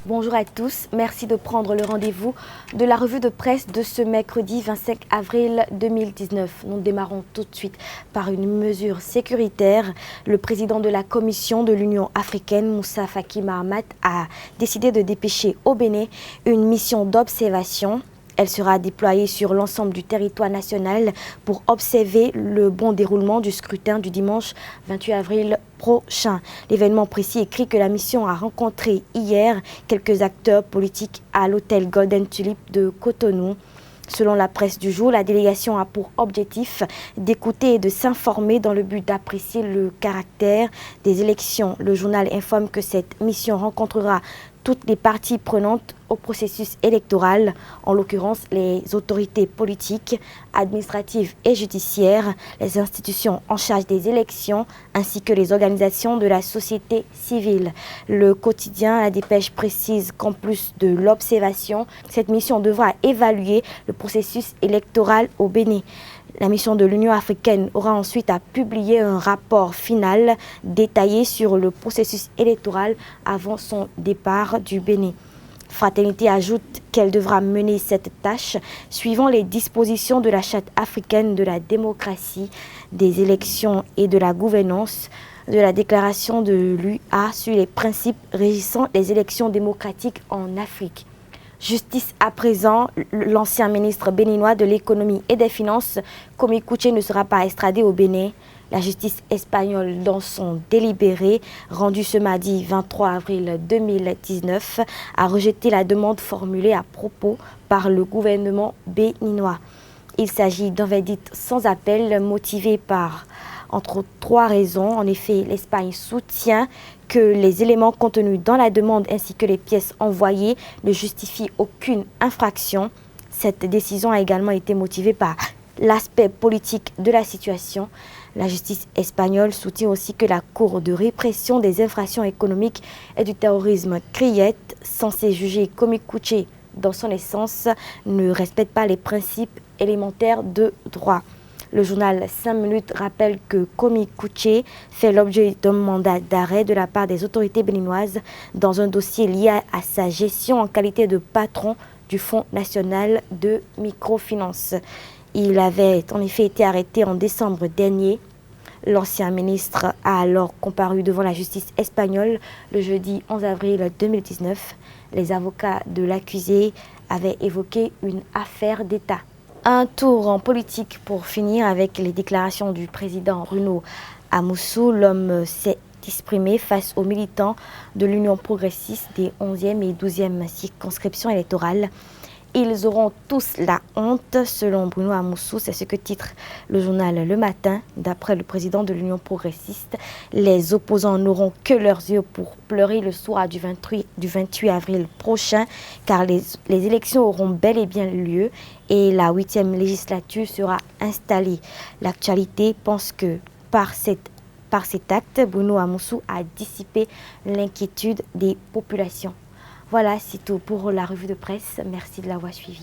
Bonjour à tous, merci de prendre le rendez-vous de la revue de presse de ce mercredi 25 avril 2019. Nous démarrons tout de suite par une mesure sécuritaire. Le président de la Commission de l'Union africaine, Moussa Faki Mahamat, a décidé de dépêcher au Bénin une mission d'observation. Elle sera déployée sur l'ensemble du territoire national pour observer le bon déroulement du scrutin du dimanche 28 avril prochain. L'événement précis écrit que la mission a rencontré hier quelques acteurs politiques à l'hôtel Golden Tulip de Cotonou. Selon la presse du jour, la délégation a pour objectif d'écouter et de s'informer dans le but d'apprécier le caractère des élections. Le journal informe que cette mission rencontrera toutes les parties prenantes au processus électoral, en l'occurrence les autorités politiques, administratives et judiciaires, les institutions en charge des élections, ainsi que les organisations de la société civile. Le quotidien La Dépêche précise qu'en plus de l'observation, cette mission devra évaluer le processus électoral au Bénin. La mission de l'Union africaine aura ensuite à publier un rapport final détaillé sur le processus électoral avant son départ du Bénin. Fraternité ajoute qu'elle devra mener cette tâche suivant les dispositions de la Charte africaine de la démocratie, des élections et de la gouvernance, de la déclaration de l'UA sur les principes régissant les élections démocratiques en Afrique. Justice à présent, l'ancien ministre béninois de l'économie et des finances, Komi Kouché, ne sera pas extradé au Bénin. La justice espagnole, dans son délibéré rendu ce mardi 23 avril 2019, a rejeté la demande formulée à propos par le gouvernement béninois. Il s'agit d'un verdict sans appel motivé par, entre autres, trois raisons. En effet, l'Espagne soutient que les éléments contenus dans la demande ainsi que les pièces envoyées ne justifient aucune infraction. Cette décision a également été motivée par l'aspect politique de la situation. La justice espagnole soutient aussi que la Cour de répression des infractions économiques et du terrorisme, CRIET, censée juger Komi Kouché dans son essence, ne respecte pas les principes élémentaires de droit. Le journal 5 minutes rappelle que Komi Kouché fait l'objet d'un mandat d'arrêt de la part des autorités béninoises dans un dossier lié à sa gestion en qualité de patron du Fonds national de microfinance. Il avait en effet été arrêté en décembre dernier. L'ancien ministre a alors comparu devant la justice espagnole le jeudi 11 avril 2019. Les avocats de l'accusé avaient évoqué une affaire d'État. Un tour en politique pour finir avec les déclarations du président Bruno Amoussou. L'homme s'est exprimé face aux militants de l'Union progressiste des 11e et 12e circonscriptions électorales. Ils auront tous la honte, selon Bruno Amoussou, c'est ce que titre le journal Le Matin. D'après le président de l'Union progressiste, les opposants n'auront que leurs yeux pour pleurer le soir du 28 avril prochain, car les élections auront bel et bien lieu et la 8e législature sera installée. L'actualité pense que par cet acte, Bruno Amoussou a dissipé l'inquiétude des populations. Voilà, c'est tout pour la revue de presse. Merci de l'avoir suivi.